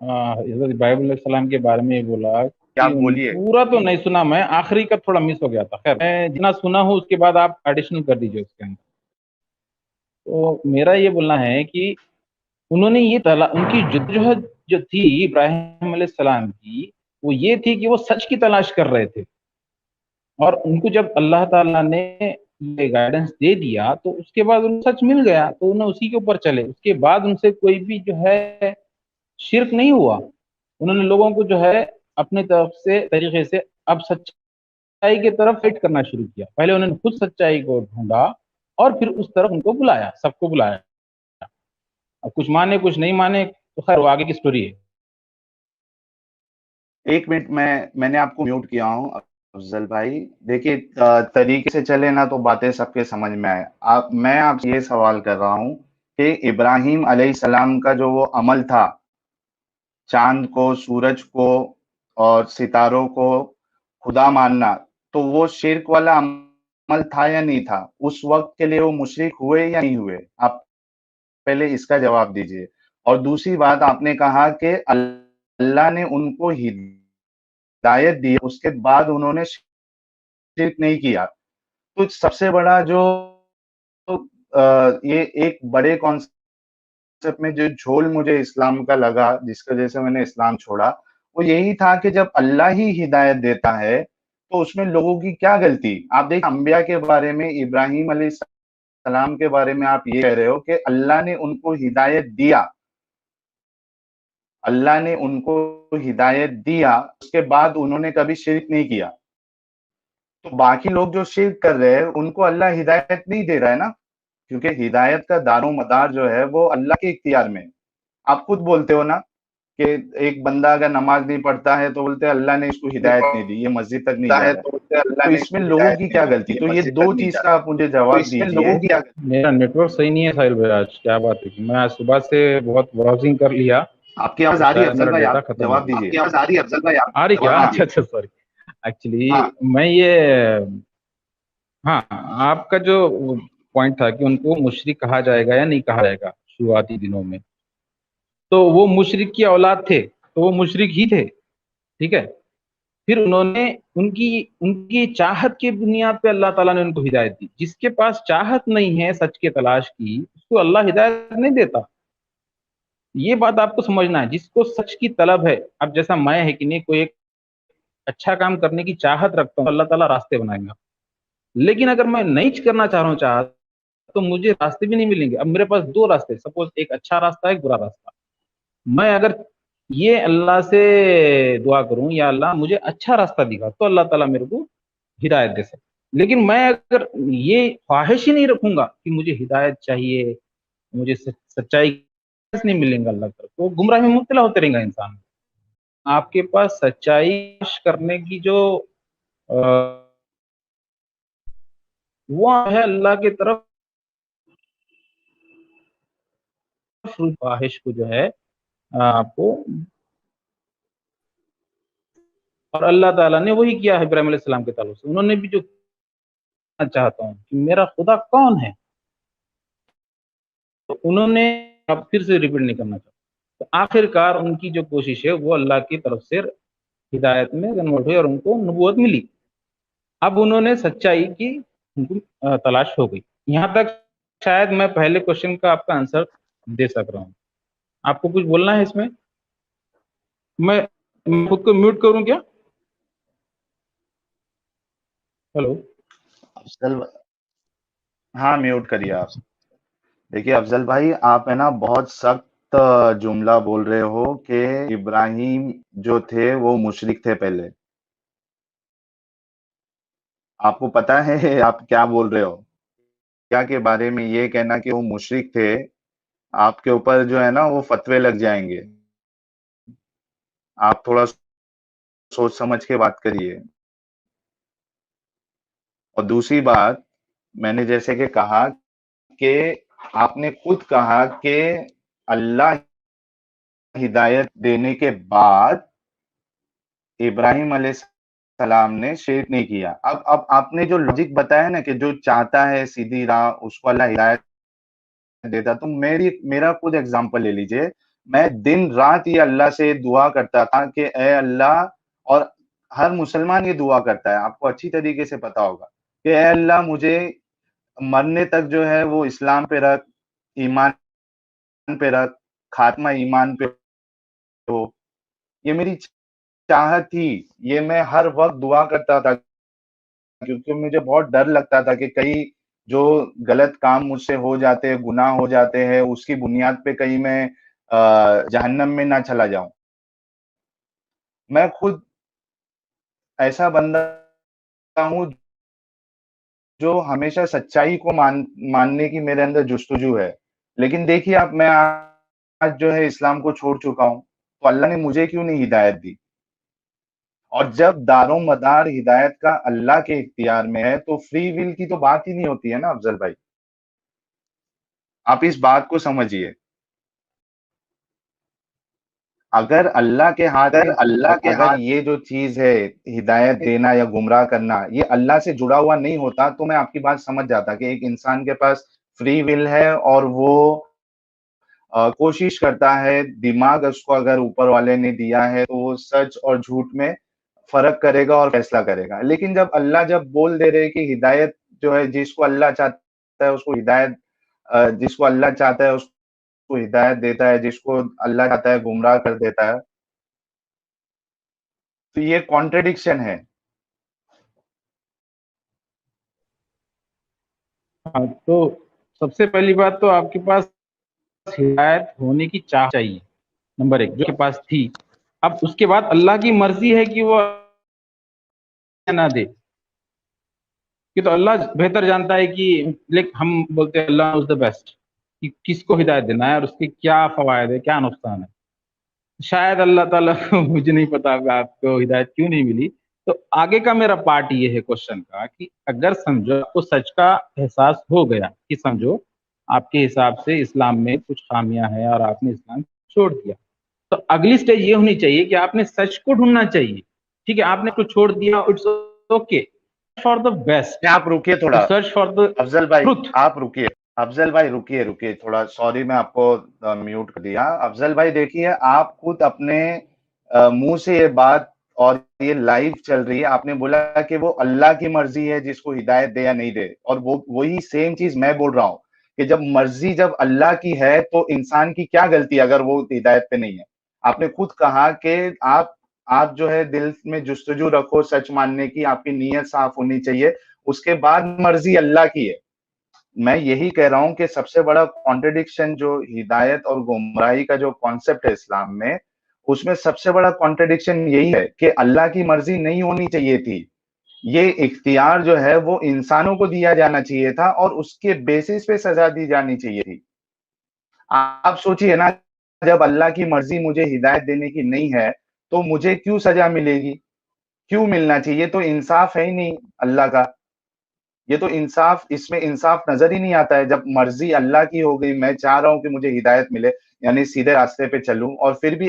حضرت ابراہیم علیہ السلام کے بارے میں یہ بولا کیا کہ بولیے. پورا تو نہیں سنا میں، آخری کا تھوڑا مس ہو گیا تھا، خیر میں جتنا سنا ہوں اس کے بعد آپ ایڈیشنل کر دیجیے اس کے اندر. تو میرا یہ بولنا ہے کہ انہوں نے یہ ان کی جدوجہد جو تھی ابراہیم علیہ السلام کی، وہ یہ تھی کہ وہ سچ کی تلاش کر رہے تھے، اور ان کو جب اللہ تعالیٰ نے یہ گائیڈنس دے دیا تو اس کے بعد ان کو سچ مل گیا تو انہیں اسی کے اوپر چلے. اس کے بعد ان سے کوئی بھی جو ہے شرک نہیں ہوا. انہوں نے لوگوں کو جو ہے اپنے طرف سے طریقے سے اب سچائی کی طرف فٹ کرنا شروع کیا. پہلے انہوں نے خود سچائی کو ڈھونڈا اور پھر اس طرف ان کو بلایا، سب کو بلایا. اب کچھ مانے کچھ نہیں مانے تو خیر وہ آگے کی سٹوری ہے. ایک منٹ میں نے آپ کو میوٹ کیا ہوں افضل بھائی. دیکھیے طریقے سے چلے نا تو باتیں سب کے سمجھ میں آئے. میں آپ سے یہ سوال کر رہا ہوں کہ ابراہیم علیہ السلام کا جو وہ عمل تھا، چاند کو، سورج کو اور ستاروں کو خدا ماننا، تو وہ شرک والا عمل تھا یا نہیں تھا؟ اس وقت کے لیے وہ مشرک ہوئے یا نہیں ہوئے؟ آپ پہلے اس کا جواب دیجئے. اور دوسری بات، آپ نے کہا کہ اللہ نے ان کو ہدایت دی، اس کے بعد انہوں نے شرک نہیں کیا. تو سب سے بڑا جو یہ ایک بڑے کانسیپٹ میں جو جھول مجھے اسلام کا لگا، جس کی وجہ سے میں نے اسلام چھوڑا، وہ یہی تھا کہ جب اللہ ہی ہدایت دیتا ہے تو اس میں لوگوں کی کیا غلطی؟ آپ دیکھیں انبیاء کے بارے میں، ابراہیم علیہ السلام کے بارے میں آپ یہ کہہ رہے ہو کہ اللہ نے ان کو ہدایت دیا، اللہ نے ان کو ہدایت دیا، اس کے بعد انہوں نے کبھی شرک نہیں کیا. تو باقی لوگ جو شرک کر رہے ہیں ان کو اللہ ہدایت نہیں دے رہا ہے نا، کیونکہ ہدایت کا دار و مدار جو ہے وہ اللہ کے اختیار میں. آپ خود بولتے ہو نا کہ ایک بندہ اگر نماز نہیں پڑھتا ہے تو بولتے ہیں اللہ نے اس کو ہدایت نہیں دی، یہ مسجد تک نہیں جا رہا ہے. تو اس میں لوگوں کی کیا غلطی؟ تو یہ دو چیز کا آپ مجھے جواب دیجئے. میرا نیٹ ورک صحیح نہیں ہے ساحل بھائی، آج کیا بات ہے کہ میں آج صبح سے بہت براؤزنگ کر لیا. آپ کی آواز آ رہی ہے شاید افضل میرا بھائی؟ ڈیٹا آپ ختم ہو جواب گیا. دیجئے. آ رہی کیا؟ اچھا سوری. ایکچولی میں یہ ہاں آپ کا جو پوائنٹ تھا کہ ان کو مشرک کہا جائے گا یا نہیں کہا جائے گا شروعاتی دنوں میں، تو وہ مشرک کی اولاد تھے تو وہ مشرک ہی تھے، ٹھیک ہے. پھر انہوں نے ان کی چاہت کی بنیاد پہ اللہ تعالیٰ نے ان کو ہدایت دی. جس کے پاس چاہت نہیں ہے سچ کی تلاش کی، اس کو اللہ ہدایت نہیں دیتا. یہ بات آپ کو سمجھنا ہے. جس کو سچ کی طلب ہے، اب جیسا میں ہے کہ نہیں کوئی ایک اچھا کام کرنے کی چاہت رکھتا ہوں، اللہ تعالیٰ راستے بنائیں گا. لیکن اگر میں نہیں کرنا چاہ رہا ہوں چاہت، تو مجھے راستے بھی نہیں ملیں گے. اب میرے پاس دو راستے، سپوز ایک اچھا راستہ ہے ایک برا راستہ. میں اگر یہ اللہ سے دعا کروں یا اللہ مجھے اچھا راستہ دکھا، تو اللہ تعالیٰ میرے کو ہدایت دے سکے. لیکن میں اگر یہ خواہش ہی نہیں رکھوں گا کہ مجھے ہدایت چاہیے، مجھے سچائی نہیں ملیں گا اللہ طرف، تو گمراہ میں مبتلا ہوتے رہیں گا انسان. آپ کے پاس سچائی کرنے کی جو وہ ہے اللہ کی طرف خواہش کو جو ہے آپ کو، اور اللہ تعالیٰ نے وہی کیا ہے ابراہیم علیہ السلام کے تعلق سے. انہوں نے بھی جو چاہتا ہوں کہ میرا خدا کون ہے، تو انہوں نے اب پھر سے ریپیٹ نہیں کرنا چاہتا. تو آخر کار ان کی جو کوشش ہے وہ اللہ کی طرف سے ہدایت میں کنورٹ ہوئی اور ان کو نبوت ملی. اب انہوں نے سچائی کی ان کو تلاش ہو گئی. یہاں تک شاید میں پہلے کوشچن کا آپ کا آنسر دے سک رہا ہوں. آپ کو کچھ بولنا ہے اس میں؟ میں خود کو میوٹ کروں کیا؟ ہلو افضل، ہاں میوٹ کریے آپ. دیکھیے افضل بھائی، آپ ہے نا بہت سخت جملہ بول رہے ہو کہ ابراہیم جو تھے وہ مشرک تھے. پہلے آپ کو پتا ہے آپ کیا بول رہے ہو؟ کیا کے بارے میں یہ کہنا کہ وہ مشرک تھے، آپ کے اوپر جو ہے نا وہ فتوے لگ جائیں گے. آپ تھوڑا سوچ سمجھ کے بات کریے. اور دوسری بات، میں نے جیسے کہ کہا کہ آپ نے خود کہا کہ اللہ ہدایت دینے کے بعد ابراہیم علیہ السلام نے شرک نہیں کیا. اب آپ نے جو لاجک بتایا نا کہ جو چاہتا ہے سیدھی راہ اس کو اللہ ہدایت دیتا، تو میرا خود ایگزامپل لے لیجئے. میں دن رات یہ اللہ سے دعا کرتا تھا کہ اے اللہ، اور ہر مسلمان یہ دعا کرتا ہے، آپ کو اچھی طریقے سے پتا ہوگا کہ اے اللہ مجھے مرنے تک جو ہے وہ اسلام پہ رکھ، ایمان پہ رکھ، خاتمہ ایمان پہ ہو. یہ میری چاہت تھی، یہ میں ہر وقت دعا کرتا تھا، کیونکہ مجھے بہت ڈر لگتا تھا کہ کہیں جو غلط کام مجھ سے ہو جاتے ہیں، گناہ ہو جاتے ہیں، اس کی بنیاد پہ کہیں میں جہنم میں نہ چلا جاؤں. میں خود ایسا بندہ ہوں جو ہمیشہ سچائی کو ماننے کی میرے اندر جستجو ہے. لیکن دیکھیے اب میں آج جو ہے اسلام کو چھوڑ چکا ہوں، تو اللہ نے مجھے کیوں نہیں ہدایت دی؟ اور جب دار و مدار ہدایت کا اللہ کے اختیار میں ہے تو فری ول کی تو بات ہی نہیں ہوتی ہے نا افضل بھائی. آپ اس بات کو سمجھیے. اگر اللہ کے ہاتھ میں، اگر یہ جو چیز ہے ہدایت دینا یا گمراہ کرنا، یہ اللہ سے جڑا ہوا نہیں ہوتا تو میں آپ کی بات سمجھ جاتا کہ ایک انسان کے پاس فری ول ہے اور وہ کوشش کرتا ہے، دماغ اس کو اگر اوپر والے نے دیا ہے تو وہ سچ اور جھوٹ میں فرق کرے گا اور فیصلہ کرے گا. لیکن جب اللہ بول دے رہے کہ ہدایت جو ہے جس کو اللہ چاہتا ہے اس کو ہدایت، جس کو اللہ چاہتا ہے اس کو ہدایت دیتا ہے، جس کو اللہ چاہتا ہے گمراہ کر دیتا ہے، تو یہ کانٹرڈکشن ہے. ہاں، تو سب سے پہلی بات تو آپ کے پاس ہدایت ہونے کی چاہ چاہیے، نمبر ایک، جو کے پاس تھی. اب اس کے بعد اللہ کی مرضی ہے کہ وہ نہ دے، کہ تو اللہ بہتر جانتا ہے کہ ہم بولتے ہیں اللہ از دا بیسٹ، کہ کس کو ہدایت دینا ہے اور اس کے کیا فوائد ہے، کیا نقصان ہے. شاید اللہ تعالیٰ کو مجھے نہیں پتا کہ آپ کو ہدایت کیوں نہیں ملی. تو آگے کا میرا پارٹ یہ ہے کوشچن کا کہ اگر سمجھو آپ کو سچ کا احساس ہو گیا کہ سمجھو آپ کے حساب سے اسلام میں کچھ خامیاں ہیں اور آپ نے اسلام چھوڑ دیا، تو اگلی سٹیج یہ ہونی چاہیے کہ آپ نے سچ کو ڈھونڈنا چاہیے. ٹھیک ہے، آپ نے کچھ چھوڑ دیا، it's okay, for the best, آپ رکیے تھوڑا سرچ فار دا افضل بھائی، ٹروتھ. آپ رکیے. افضل بھائی رکیے تھوڑا، سوری میں آپ کو میوٹ کر دیا. افضل بھائی دیکھیے، آپ خود اپنے منہ سے یہ بات، اور یہ لائیو چل رہی ہے، آپ نے بولا کہ وہ اللہ کی مرضی ہے جس کو ہدایت دے یا نہیں دے، اور وہی سیم چیز میں بول رہا ہوں کہ جب مرضی جب اللہ کی ہے تو انسان کی کیا غلطی اگر وہ ہدایت پہ نہیں ہے. آپ نے خود کہا کہ آپ جو ہے دل میں جستجو رکھو سچ ماننے کی، آپ کی نیت صاف ہونی چاہیے، اس کے بعد مرضی اللہ کی ہے. میں یہی کہہ رہا ہوں کہ سب سے بڑا کانٹرڈکشن جو ہدایت اور گمراہی کا جو کانسیپٹ ہے اسلام میں، اس میں سب سے بڑا کانٹرڈکشن یہی ہے کہ اللہ کی مرضی نہیں ہونی چاہیے تھی. یہ اختیار جو ہے وہ انسانوں کو دیا جانا چاہیے تھا اور اس کے بیسس پہ سزا دی جانی چاہیے تھی. آپ سوچئے نا، جب اللہ کی مرضی مجھے ہدایت دینے کی نہیں ہے تو مجھے کیوں سزا ملے گی؟ کیوں ملنا چاہیے؟ تو انصاف ہے ہی نہیں اللہ کا. یہ تو انصاف، اس میں انصاف نظر ہی نہیں آتا ہے. جب مرضی اللہ کی ہو گئی، میں چاہ رہا ہوں کہ مجھے ہدایت ملے، یعنی سیدھے راستے پہ چلوں، اور پھر بھی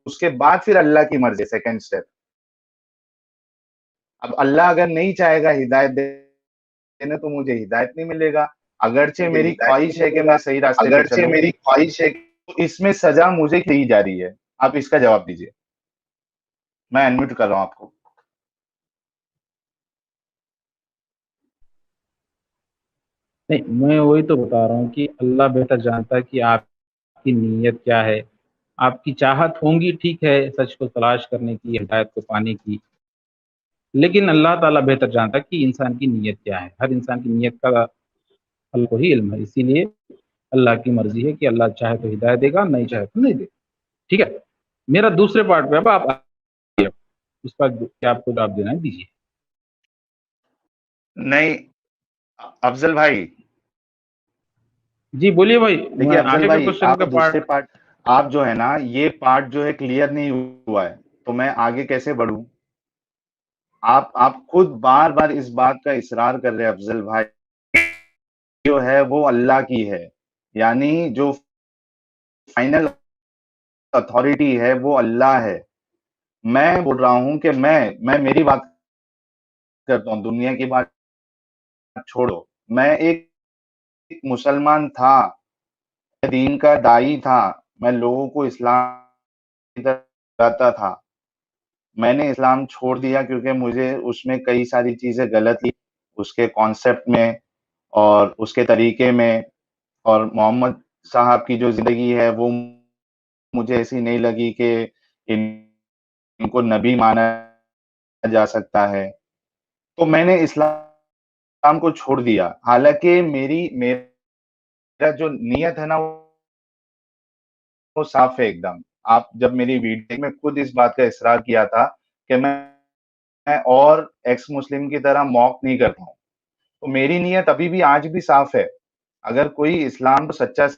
اس کے بعد پھر اللہ کی مرضی سیکنڈ سٹیپ. اب اللہ اگر نہیں چاہے گا ہدایت دینے تو مجھے ہدایت نہیں ملے گا، اگرچہ میری خواہش ہے کہ میں صحیح راستے پہ چلوں. تو اس میں سزا مجھے دی جا رہی ہے. آپ اس کا جواب دیجئے. میں انمیوٹ کر رہا ہوں آپ کو. نہیں، میں وہی تو بتا رہا ہوں کہ اللہ بہتر جانتا ہے کہ آپ کی نیت کیا ہے. آپ کی چاہت ہوں گی، ٹھیک ہے، سچ کو تلاش کرنے کی، ہدایت کو پانے کی، لیکن اللہ تعالیٰ بہتر جانتا ہے کہ انسان کی نیت کیا ہے. ہر انسان کی نیت کا اللہ کو ہی علم ہے، اسی لیے اللہ کی مرضی ہے کہ اللہ چاہے تو ہدایت دے گا، نہیں چاہے تو نہیں دے. ٹھیک ہے، میرا دوسرے پارٹ پہ اب آپ اس پر کیا آپ کو جواب دینا ہے دیجیے. نہیں افضل بھائی، جی بولیے بھائی، دیکھیے میں افضل آگے کا بھائی، کوشچن آپ کا دوسرے پارٹ. پارٹ، آپ جو ہے نا یہ پارٹ جو ہے کلیئر نہیں ہوا ہے تو میں آگے کیسے بڑھوں؟ آپ خود بار بار اس بات کا اصرار کر رہے افضل بھائی، جو ہے وہ اللہ کی ہے، یعنی جو فائنل اتھارٹی ہے وہ اللہ ہے. میں بول رہا ہوں کہ میں میری بات کرتا ہوں، دنیا کی بات چھوڑو. میں ایک مسلمان تھا، دین کا دائی تھا، میں لوگوں کو اسلام کی طرف بلاتا تھا. میں نے اسلام چھوڑ دیا کیونکہ مجھے اس میں کئی ساری چیزیں غلط تھی، اس کے کانسیپٹ میں اور اس کے طریقے میں، اور محمد صاحب کی جو زندگی ہے وہ مجھے ایسی نہیں لگی کہ ان کو نبی مانا جا سکتا ہے. تو میں نے اسلام کو چھوڑ دیا. حالانکہ میرا جو نیت ہے نا وہ صاف ہے ایک دم. آپ جب میری ویڈیو میں خود اس بات کا اصرار کیا تھا کہ میں اور ایکس مسلم کی طرح موک نہیں کرتا ہوں، تو میری نیت ابھی بھی آج بھی صاف ہے. اگر کوئی اسلام کو سچا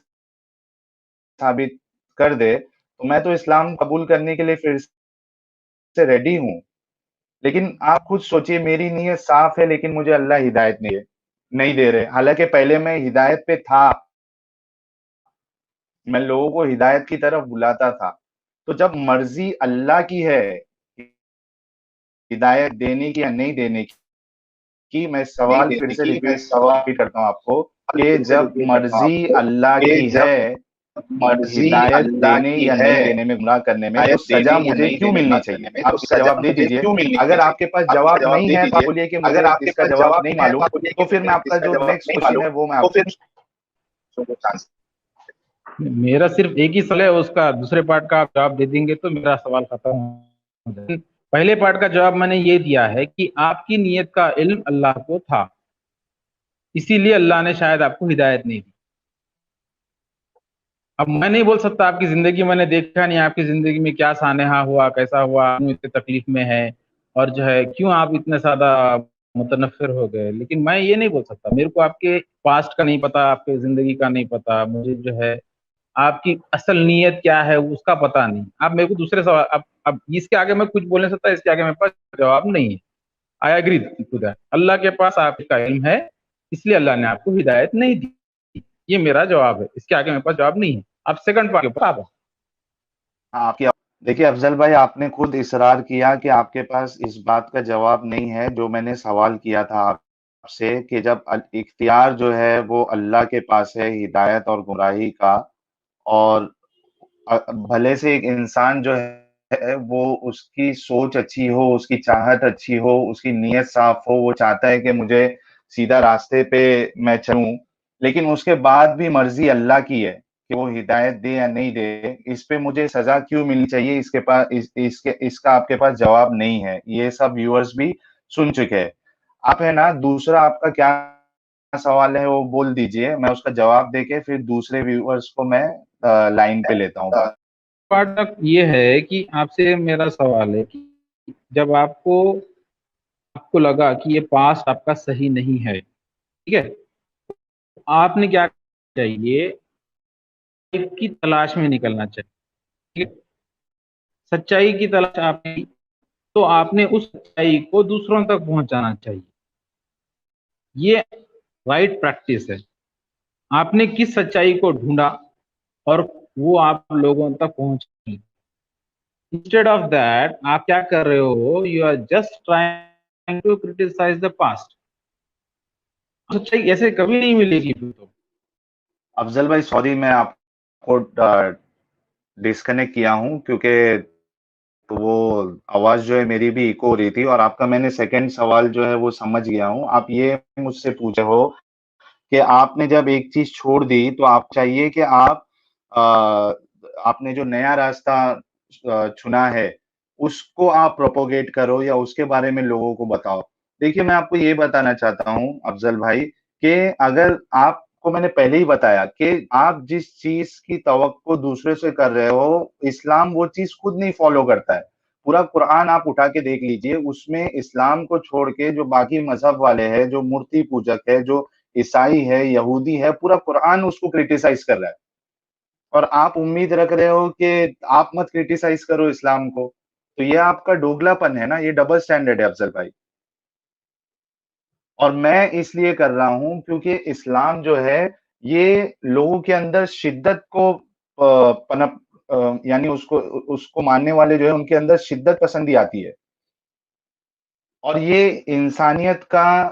ثابت کر دے تو میں تو اسلام قبول کرنے کے لیے پھر سے ریڈی ہوں. لیکن آپ خود سوچئے میری نیت صاف ہے لیکن مجھے اللہ ہدایت نہیں دے رہے. حالانکہ پہلے میں ہدایت پہ تھا، میں لوگوں کو ہدایت کی طرف بلاتا تھا. تو جب مرضی اللہ کی ہے ہدایت دینے کی یا نہیں دینے کی، میں سوال پھر سے ریپیٹ کرتا ہوں آپ کو کہ جب مرضی اللہ کی ہے ہدایت دینے یا نہیں دینے میں، گمراہ کرنے میں، تو سزا مجھے کیوں ملنی چاہیے؟ آپ اس کا جواب دے دیجئے. اگر آپ کے پاس جواب نہیں ہے تو آپ بولیے کہ مجھے اس کا جواب نہیں معلوم، تو پھر میں آپ کا جو نیکسٹ کوشچن ہے وہ میں آپ میرا صرف ایک ہی سوال ہے، اس کا دوسرے پارٹ کا آپ جواب دے دیں گے تو میرا سوال ختم ہو جائے. پہلے پارٹ کا جواب میں نے یہ دیا ہے کہ آپ کی نیت کا علم اللہ کو تھا، اسی لیے اللہ نے شاید آپ کو ہدایت نہیں دی. اب میں نہیں بول سکتا آپ کی زندگی میں نے دیکھا نہیں آپ کی زندگی میں کیا سانحہ ہوا، کیسا ہوا، کیوں اتنے تکلیف میں ہے، اور جو ہے کیوں آپ اتنے زیادہ متنفر ہو گئے. لیکن میں یہ نہیں بول سکتا، میرے کو آپ کے پاسٹ کا نہیں پتا، آپ کے زندگی کا نہیں پتا، مجھے جو ہے آپ کی اصل نیت کیا ہے اس کا پتا نہیں. آپ میرے کو دوسرے سوال اب اس کے آگے میں کچھ بول نہیں سکتا، اس کے آگے میرے پاس جواب نہیں ہے. I agree to that. اللہ کے پاس آپ کا علم ہے، اس لیے اللہ نے آپ کو ہدایت نہیں دی. یہ میرا جواب ہے، اس کے آگے میرے پاس جواب نہیں ہے. اب سیکنڈ پارٹ کے اوپر آپ کی دیکھیے افضل بھائی، آپ نے خود اصرار کیا کہ آپ کے پاس اس بات کا جواب نہیں ہے جو میں نے سوال کیا تھا آپ سے، کہ جب اختیار جو ہے وہ اللہ کے پاس ہے ہدایت اور گمراہی کا، اور بھلے سے ایک انسان جو ہے وہ اس کی سوچ اچھی ہو، اس کی چاہت اچھی ہو، اس کی نیت صاف ہو، وہ چاہتا ہے کہ مجھے سیدھا راستے پہ میں چلوں، لیکن اس کے بعد بھی مرضی اللہ کی ہے کہ وہ ہدایت دے یا نہیں دے، اس پہ مجھے سزا کیوں ملنی چاہیے، اس کے پاس اس کا آپ کے پاس جواب نہیں ہے. یہ سب ویورز بھی سن چکے ہیں. آپ ہے نا دوسرا آپ کا کیا سوال ہے وہ بول دیجئے، میں اس کا جواب دے کے پھر دوسرے ویورز کو میں لائن پہ لیتا ہوں. پارٹ یہ ہے کہ آپ سے میرا سوال ہے کہ جب آپ کو لگا کہ یہ پاسٹ آپ کا صحیح نہیں ہے، ٹھیک ہے، آپ نے کیا چاہیے کی تلاش میں نکلنا چاہیے. سچائی کی تلاش آپ نے، تو آپ نے اس سچائی کو دوسروں تک پہنچانا چاہیے. یہ رائٹ پریکٹس ہے. آپ نے کس سچائی کو ڈھونڈا اور وہ آپ لوگوں تک پہنچی. انسٹیڈ آف دیٹ آپ کیا کر رہے ہو، you are just trying to criticize the past. سچائی ایسے کبھی نہیں ملے گی. تو افضل بھائی سوری، میں آپ کو ڈسکنیکٹ کیا ہوں کیونکہ وہ آواز جو ہے میری بھی ایکو ہو رہی تھی، اور آپ کا میں نے سیکنڈ سوال جو ہے وہ سمجھ گیا ہوں. آپ یہ مجھ سے پوچھے ہو کہ آپ نے جب ایک چیز چھوڑ دی تو آپ چاہیے کہ آپ نے جو نیا راستہ چنا ہے اس کو آپ پروپوگیٹ کرو یا اس کے بارے میں لوگوں کو بتاؤ. دیکھیے میں آپ کو یہ بتانا چاہتا ہوں افضل بھائی کہ اگر آپ کو میں نے پہلے ہی بتایا کہ آپ جس چیز کی توقع دوسرے سے کر رہے ہو، اسلام وہ چیز خود نہیں فالو کرتا ہے. پورا قرآن آپ اٹھا کے دیکھ لیجئے، اس میں اسلام کو چھوڑ کے جو باقی مذہب والے ہیں، جو مورتی پوجک ہے، جو عیسائی ہے، یہودی ہے، پورا قرآن اس کو کریٹیسائز کر رہا ہے. اور آپ امید رکھ رہے ہو کہ آپ مت کریٹیسائز کرو اسلام کو. تو یہ آپ کا دوگلا پن ہے نا، یہ ڈبل سٹینڈرڈ ہے افضل بھائی. اور میں اس لیے کر رہا ہوں کیونکہ اسلام جو ہے یہ لوگوں کے اندر شدت کو پنپ یعنی اس کو ماننے والے جو ہے ان کے اندر شدت پسندی آتی ہے. اور یہ انسانیت کا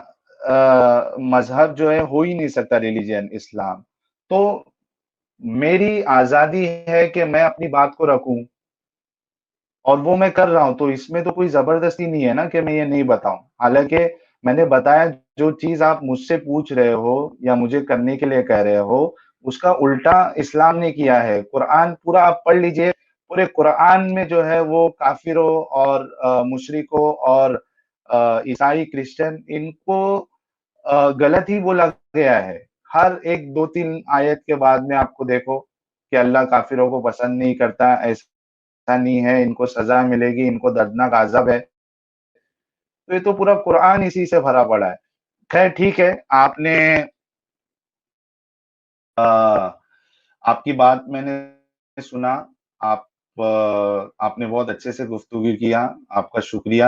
مذہب جو ہے ہو ہی نہیں سکتا ریلیجن اسلام. تو میری آزادی ہے کہ میں اپنی بات کو رکھوں اور وہ میں کر رہا ہوں، تو اس میں تو کوئی زبردستی نہیں ہے نا کہ میں یہ نہیں بتاؤں. حالانکہ میں نے بتایا جو چیز آپ مجھ سے پوچھ رہے ہو یا مجھے کرنے کے لیے کہہ رہے ہو اس کا الٹا اسلام نے کیا ہے. قرآن پورا آپ پڑھ لیجئے، پورے قرآن میں جو ہے وہ کافروں اور مشرکوں اور عیسائی کرسچن ان کو غلط ہی بولا گیا ہے. ہر ایک دو تین آیت کے بعد میں آپ کو دیکھو کہ اللہ کافروں کو پسند نہیں کرتا، ایسا نہیں ہے، ان کو سزا ملے گی، ان کو دردناک عذاب ہے. تو یہ تو پورا قرآن اسی سے بھرا پڑا ہے. خیر ٹھیک ہے، آپ نے آپ کی بات میں نے سنا. آپ آپ نے بہت اچھے سے گفتگو کیا، آپ کا شکریہ.